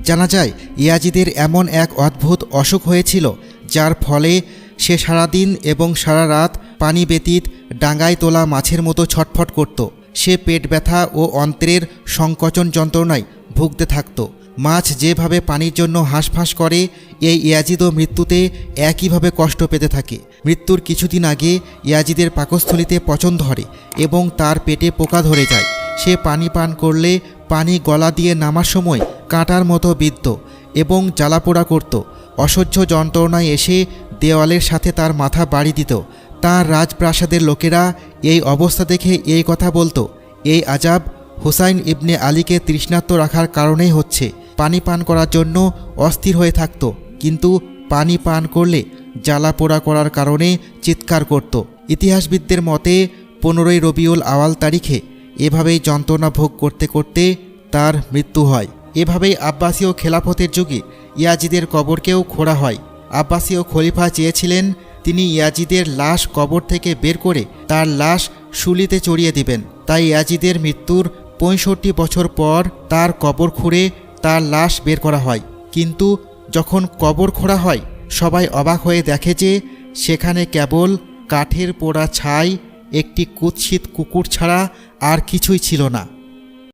জানা যায় ইয়াজিদের এমন এক অদ্ভুত অসুখ হয়েছিল যার ফলে সে সারাদিন এবং সারা রাত পানি ব্যতীত ডাঙায় তোলা মাছের মতো ছটফট করত। সে পেট ব্যথা ও অন্ত্রের সংকোচন যন্ত্রণায় ভুগতে থাকত। মাছ যেভাবে পানির জন্য হাঁসফাঁস করে, এই ইয়াজিদও মৃত্যুতে একইভাবে কষ্ট পেতে থাকে। মৃত্যুর কিছুদিন আগে ইয়াজিদের পাকস্থলিতে পচন ধরে এবং তার পেটে পোকা ধরে যায়। সে পানি পান করলে পানি গলা দিয়ে নামার সময় কাঁটার মতো বিদ্ধ এবং জ্বালাপোড়া করত। অসহ্য যন্ত্রণায় এসে দেওয়ালের সাথে তার মাথা বাড়ি দিত। তার রাজপ্রাসাদের লোকেরা এই অবস্থা দেখে এই কথা বলতো, এই আজাব হুসাইন ইবনে আলীকে তৃষ্ণার্ত রাখার কারণেই হচ্ছে। পানি পান করার জন্য অস্থির হয়ে থাকত, কিন্তু পানি পান করলে জ্বালাপোড়া করার কারণে চিৎকার করত। ইতিহাসবিদদের মতে 15ই রবিউল আওয়াল তারিখে এভাবেই যন্ত্রণা ভোগ করতে করতে তার মৃত্যু হয়। এভাবেই আব্বাসীয় খেলাফতের যুগে ইয়াজিদের কবরকেও খোঁড়া হয়। আব্বাসীয় খলিফা চেয়েছিলেন তিনি ইয়াজিদের লাশ কবর থেকে বের করে তার লাশ শুলিতে চড়িয়ে দিবেন। তাই ইয়াজিদের মৃত্যুর 65 বছর পর তার কবর খুঁড়ে তার লাশ বের করা হয়। কিন্তু যখন কবর খোঁড়া হয়, সবাই অবাক হয়ে দেখে যে সেখানে কেবল কাঠের পোড়া ছাই, একটি কুৎসিত কুকুর ছাড়া আর কিছুই ছিল না।